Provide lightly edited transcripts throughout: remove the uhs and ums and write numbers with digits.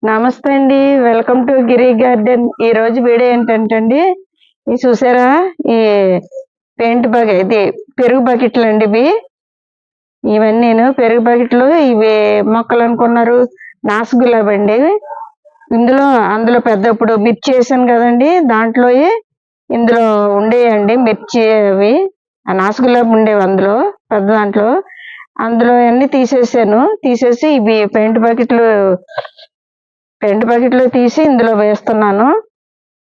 నమస్తే అండి. Welcome to Giri garden. ఈ రోజు వీడియో ఏంటంటే అండి, ఇది చూసారా? ఈ పెయింట్ బకెట్, ఇది పెరుగు బకెట్లు అండి. ఇవన్నీను పెరుగు బకెట్లు. ఇవి మొక్కలు అనుకున్నారు, నాసు గులాబీ అండి. అందులో పెద్ద ఇప్పుడు మిర్చి వేసాను కదండి, దాంట్లో ఇందులో ఉండేయండి మిర్చి. అవి ఆ నాసు గులాబీ ఉండేవి అందులో, పెద్ద అందులో అన్ని తీసేసి ఇవి పెయింట్ బకెట్లో తీసి ఇందులో వేస్తున్నాను.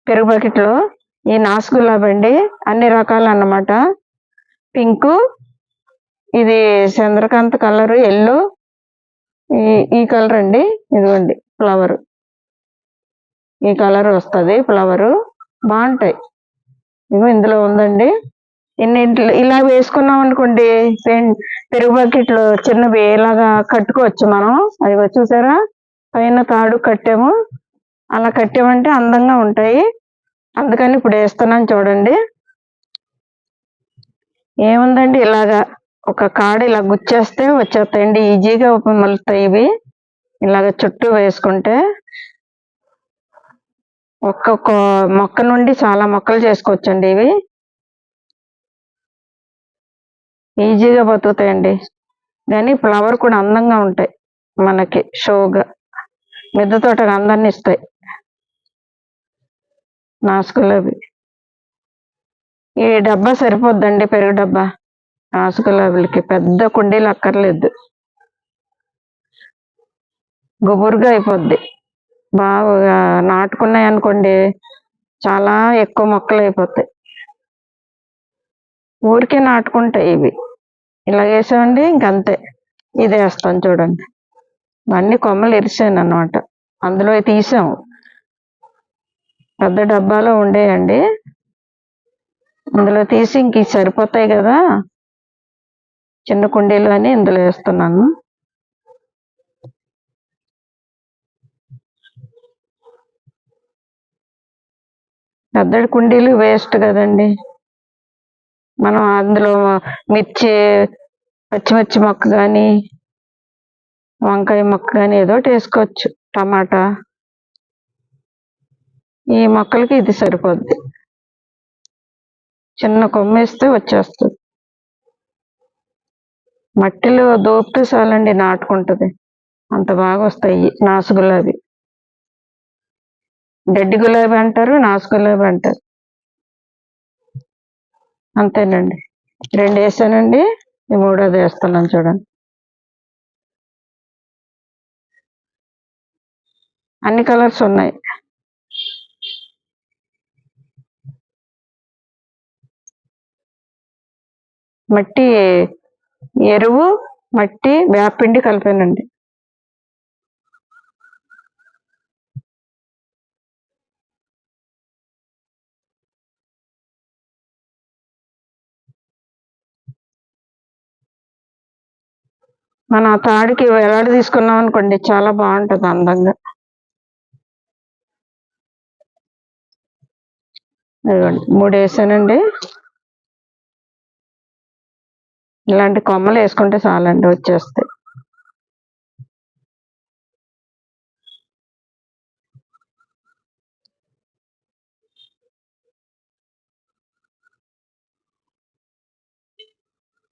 పెరుగు బకెట్లో ఈ నాసు గులాబీ అండి, అన్ని రకాలు అన్నమాట. పింకు, ఇది చంద్రకాంత్ కలర్, ఎల్లో, ఈ కలర్ అండి. ఇదిగోండి ఫ్లవర్, ఈ కలర్ వస్తుంది ఫ్లవరు, బాగుంటాయి. ఇగో ఇందులో ఉందండి. ఇలా వేసుకున్నాం అనుకోండి, పెరుగు బకెట్లో చిన్నవి ఇలాగా కట్టుకోవచ్చు మనం. అవి చూసారా, పైన తాడు కట్టాము. అలా కట్టామంటే అందంగా ఉంటాయి. అందుకని ఇప్పుడు వేస్తున్నాను చూడండి. ఏముందండి, ఇలాగా ఒక కాడ ఇలా గుచ్చేస్తే వచ్చేస్తాయండి, ఈజీగా మలుతాయి ఇవి. ఇలాగ చుట్టూ వేసుకుంటే ఒక్కొక్క మొక్క నుండి చాలా మొక్కలు చేసుకోవచ్చండి. ఇవి ఈజీగా బతుకుతాయండి, కానీ ఫ్లవర్ కూడా అందంగా ఉంటాయి. మనకి షోగా మిద్దె తోటకు అందాన్ని ఇస్తాయి నాసు గులాబీ. ఈ డబ్బా సరిపోద్దండి, పెరుగు డబ్బా. నాసు గులాబీలకి పెద్ద కుండీలు అక్కర్లేదు, గుబురుగా అయిపోద్ది. బాగా నాటుకున్నాయి అనుకోండి, చాలా ఎక్కువ మొక్కలు అయిపోతాయి. ఊరికే నాటుకుంటాయి ఇవి. ఇలా వేసామండి, ఇంకంతే. ఇది వేస్తాను చూడండి. అన్ని కొమ్మలు ఇరిసాను అన్నమాట, అందులో తీసాము. పెద్ద డబ్బాలో ఉండేయండి, ఇందులో తీసి ఇంక సరిపోతాయి కదా, చిన్న కుండీలు అని ఇందులో వేస్తున్నాను. పెద్ద కుండీలు వేస్ట్ కదండి, మనం అందులో పచ్చిమిర్చి మొక్క కానీ, వంకాయ మొక్క కానీ ఏదో ఒకటి వేసుకోవచ్చు, టమాటా. ఈ మొక్కలకి ఇది సరిపోద్ది, చిన్న కొమ్మ వేస్తే వచ్చేస్తుంది. మట్టిలో దోపితే చాలండి, నాటుకుంటుంది. అంత బాగా వస్తాయి నాసు గులాబీ. గడ్డి గులాబీ అంటారు, నాసు గులాబీ అంటారు. అంతేనండి, 2 వేసానండి. ఈ 3వది వేస్తున్నాను చూడండి. అన్ని కలర్స్ ఉన్నాయి. మట్టి, ఎరువు, మట్టి, వేపపిండి కలిపానండి. మన తాడికి వేలాడి తీసుకున్నాం అనుకోండి, చాలా బాగుంటుంది అందంగా. ఇదిగోండి 3 వేసానండి. ఇలాంటి కొమ్మలు వేసుకుంటే చాలండి, వచ్చేస్తాయి.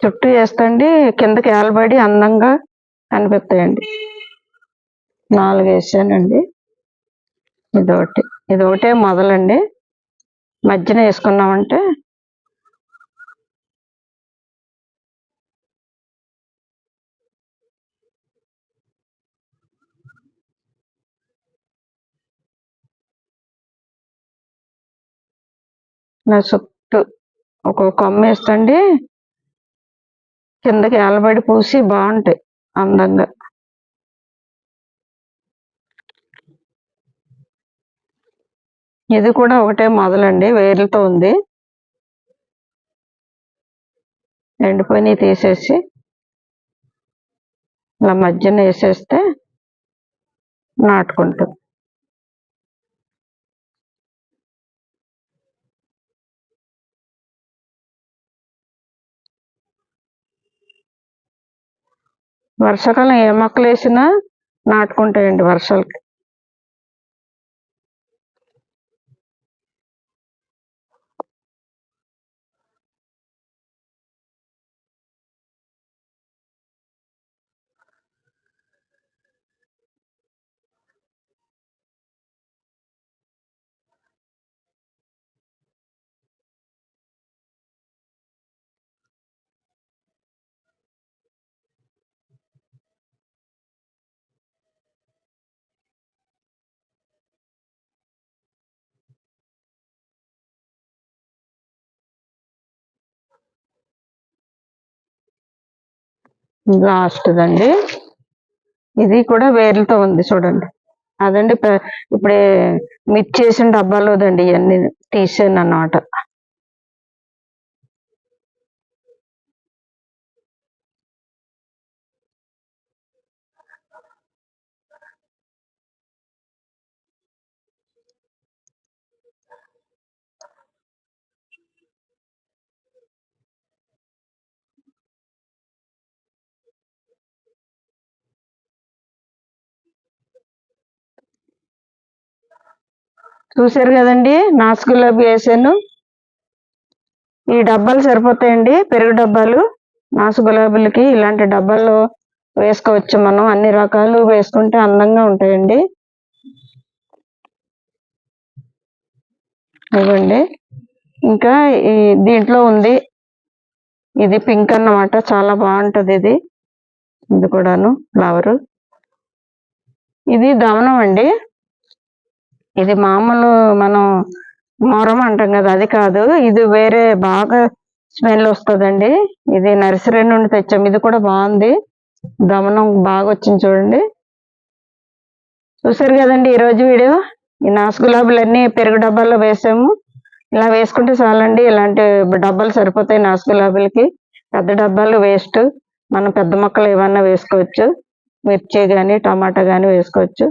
చుట్టూ వేస్తండి, కిందకి ఏలబడి అందంగా కనిపిస్తాయండి. 4 వేసానండి. ఇదొకటే మొదలండి, మధ్యన వేసుకున్నామంటే నా చుట్టూ ఒక్కొక్క కొమ్మ వేస్తండి, కిందకి ఏలబడి పూసి బాగుంటాయి అందంగా. ఇది కూడా ఒకటే మొదలండి, వేర్లతో ఉంది. ఎండిపోయినవి తీసేసి ఇలా మధ్యన వేసేస్తే నాటుకుంటాం. వర్షాకాలం ఏ మొక్కలు వేసినా నాటుకుంటాయండి వర్షాలకి. లాస్ట్దండి. ఇది కూడా వేర్లతో ఉంది చూడండి. అదండి ఇప్పుడే మిక్స్ చేసిన డబ్బాలోదండి. ఇవన్నీ తీసాను అన్నమాట. చూసారు కదండి, నాసు గులాబీ వేసాను. ఈ డబ్బాలు సరిపోతాయండి, పెరుగు డబ్బాలు. నాసు గులాబీలకి ఇలాంటి డబ్బాల్లో వేసుకోవచ్చు మనం. అన్ని రకాలు వేసుకుంటే అందంగా ఉంటాయండి. ఇవ్వండి. ఇంకా ఈ దీంట్లో ఉంది, ఇది పింక్ అన్నమాట. చాలా బాగుంటది ఇది. ఇది కూడాను ఫ్లవరు. ఇది దవనం అండి. ఇది మామూలు మనం మొరం అంటాం కదా, అది కాదు. ఇది వేరే బాగా స్మెల్ వస్తుందండి. ఇది నర్సరీ నుండి తెచ్చాం. ఇది కూడా బాగుంది. దమనం బాగా వచ్చింది చూడండి. చూసారు కదండి ఈరోజు వీడియో. ఈ నాసు గులాబీలన్నీ పెరుగు డబ్బాల్లో వేసాము. ఇలా వేసుకుంటే చాలండి. ఇలాంటి డబ్బాలు సరిపోతాయి నాసు గులాబీలకి. పెద్ద డబ్బాలు వేస్ట్. మనం పెద్ద మొక్కలు ఏమన్నా వేసుకోవచ్చు. మిర్చి కానీ టమాటా కానీ వేసుకోవచ్చు.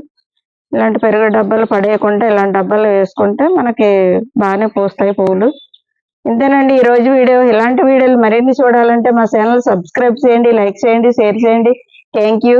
ఇలాంటి పెరుగు డబ్బాలు పడేయకుండా ఇలాంటి డబ్బాలు వేసుకుంటే మనకి బాగానే పూస్తాయి పువ్వులు. ఇంతేనండి ఈరోజు వీడియో. ఇలాంటి వీడియోలు మరిన్ని చూడాలంటే మా ఛానల్ సబ్స్క్రైబ్ చేయండి, లైక్ చేయండి, షేర్ చేయండి. Thank you.